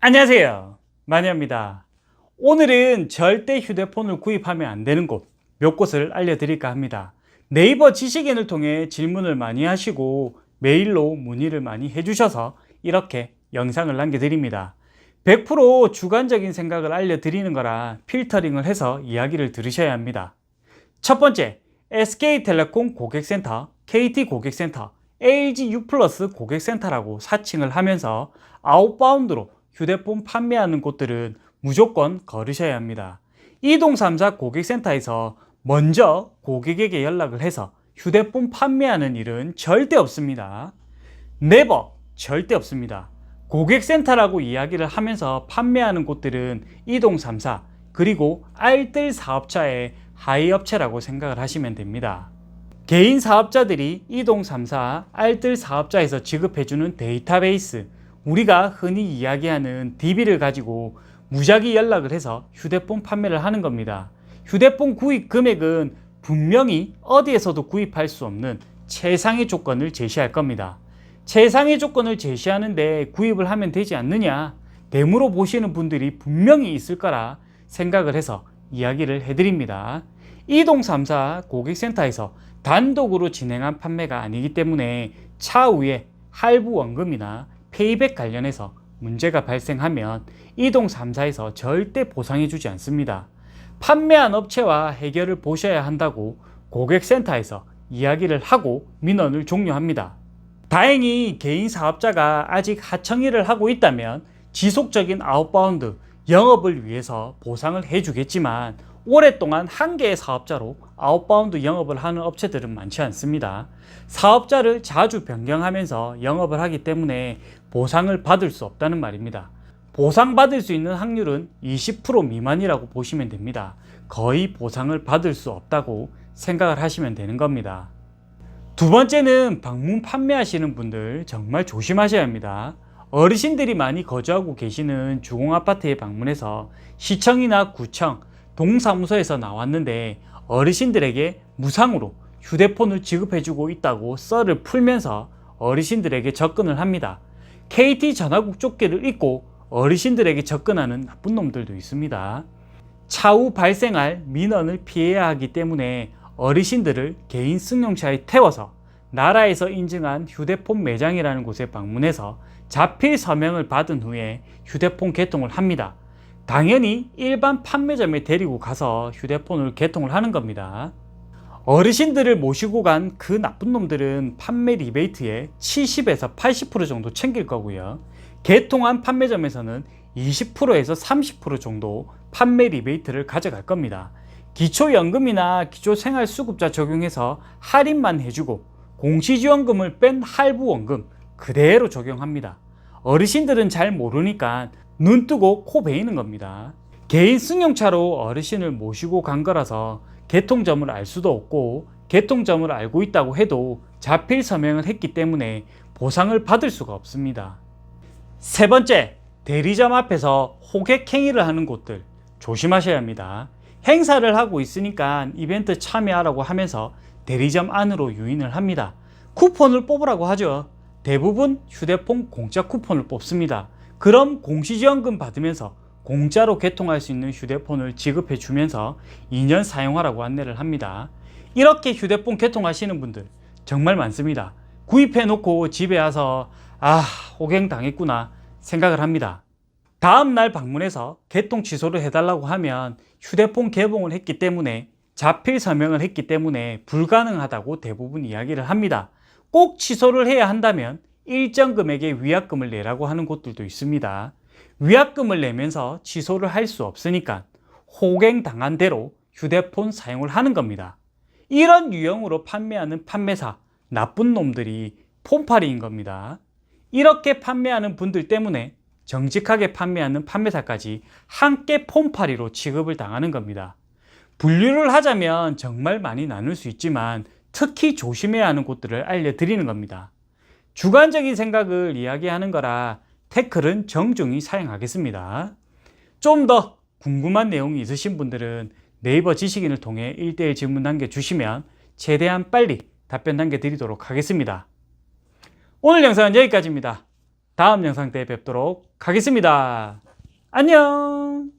안녕하세요, 마니아입니다. 오늘은 절대 휴대폰을 구입하면 안 되는 곳 몇 곳을 알려드릴까 합니다. 네이버 지식인을 통해 질문을 많이 하시고 메일로 문의를 많이 해주셔서 이렇게 영상을 남겨드립니다. 100% 주관적인 생각을 알려드리는 거라 필터링을 해서 이야기를 들으셔야 합니다. 첫 번째, SK텔레콤 고객센터, KT 고객센터, LG U+ 고객센터라고 사칭을 하면서 아웃바운드로 휴대폰 판매하는 곳들은 무조건 걸으셔야 합니다. 이동 3사 고객센터에서 먼저 고객에게 연락을 해서 휴대폰 판매하는 일은 절대 없습니다. 네버, 절대 없습니다. 고객센터라고 이야기를 하면서 판매하는 곳들은 이동 3사 그리고 알뜰 사업자의 하위업체라고 생각을 하시면 됩니다. 개인 사업자들이 이동 3사 알뜰 사업자에서 지급해주는 데이터베이스, 우리가 흔히 이야기하는 DB를 가지고 무작위 연락을 해서 휴대폰 판매를 하는 겁니다. 휴대폰 구입 금액은 분명히 어디에서도 구입할 수 없는 최상의 조건을 제시할 겁니다. 최상의 조건을 제시하는데 구입을 하면 되지 않느냐, 되물어 보시는 분들이 분명히 있을 거라 생각을 해서 이야기를 해드립니다. 이동 3사 고객센터에서 단독으로 진행한 판매가 아니기 때문에 차후에 할부 원금이나 페이백 관련해서 문제가 발생하면 이동 3사에서 절대 보상해 주지 않습니다. 판매한 업체와 해결을 보셔야 한다고 고객센터에서 이야기를 하고 민원을 종료합니다. 다행히 개인 사업자가 아직 하청일을 하고 있다면 지속적인 아웃바운드 영업을 위해서 보상을 해주겠지만 오랫동안 한 개의 사업자로 아웃바운드 영업을 하는 업체들은 많지 않습니다. 사업자를 자주 변경하면서 영업을 하기 때문에 보상을 받을 수 없다는 말입니다. 보상받을 수 있는 확률은 20% 미만이라고 보시면 됩니다. 거의 보상을 받을 수 없다고 생각을 하시면 되는 겁니다. 두 번째는 방문 판매하시는 분들 정말 조심하셔야 합니다. 어르신들이 많이 거주하고 계시는 주공아파트에 방문해서 시청이나 구청, 동사무소에서 나왔는데 어르신들에게 무상으로 휴대폰을 지급해주고 있다고 썰을 풀면서 어르신들에게 접근을 합니다. KT 전화국 조끼를 입고 어르신들에게 접근하는 나쁜 놈들도 있습니다. 차후 발생할 민원을 피해야 하기 때문에 어르신들을 개인 승용차에 태워서 나라에서 인증한 휴대폰 매장이라는 곳에 방문해서 자필 서명을 받은 후에 휴대폰 개통을 합니다. 당연히 일반 판매점에 데리고 가서 휴대폰을 개통을 하는 겁니다. 어르신들을 모시고 간 그 나쁜 놈들은 판매 리베이트에 70에서 80% 정도 챙길 거고요. 개통한 판매점에서는 20%에서 30% 정도 판매 리베이트를 가져갈 겁니다. 기초연금이나 기초생활수급자 적용해서 할인만 해주고 공시지원금을 뺀 할부원금 그대로 적용합니다. 어르신들은 잘 모르니까 눈 뜨고 코 베이는 겁니다. 개인 승용차로 어르신을 모시고 간 거라서 개통점을 알 수도 없고 개통점을 알고 있다고 해도 자필 서명을 했기 때문에 보상을 받을 수가 없습니다. 세 번째, 대리점 앞에서 호객 행위를 하는 곳들 조심하셔야 합니다. 행사를 하고 있으니까 이벤트 참여하라고 하면서 대리점 안으로 유인을 합니다. 쿠폰을 뽑으라고 하죠. 대부분 휴대폰 공짜 쿠폰을 뽑습니다. 그럼 공시지원금 받으면서 공짜로 개통할 수 있는 휴대폰을 지급해 주면서 2년 사용하라고 안내를 합니다. 이렇게 휴대폰 개통하시는 분들 정말 많습니다. 구입해 놓고 집에 와서 호갱 당했구나 생각을 합니다. 다음날 방문해서 개통 취소를 해달라고 하면 휴대폰 개봉을 했기 때문에 자필 서명을 했기 때문에 불가능하다고 대부분 이야기를 합니다. 꼭 취소를 해야 한다면 일정 금액의 위약금을 내라고 하는 곳들도 있습니다. 위약금을 내면서 취소를 할 수 없으니까 호갱 당한 대로 휴대폰 사용을 하는 겁니다. 이런 유형으로 판매하는 판매사, 나쁜 놈들이 폰파리인 겁니다. 이렇게 판매하는 분들 때문에 정직하게 판매하는 판매사까지 함께 폰파리로 취급을 당하는 겁니다. 분류를 하자면 정말 많이 나눌 수 있지만 특히 조심해야 하는 곳들을 알려드리는 겁니다. 주관적인 생각을 이야기하는 거라 태클은 정중히 사용하겠습니다. 좀 더 궁금한 내용이 있으신 분들은 네이버 지식인을 통해 1:1 질문 남겨주시면 최대한 빨리 답변 남겨드리도록 하겠습니다. 오늘 영상은 여기까지입니다. 다음 영상 때 뵙도록 하겠습니다. 안녕!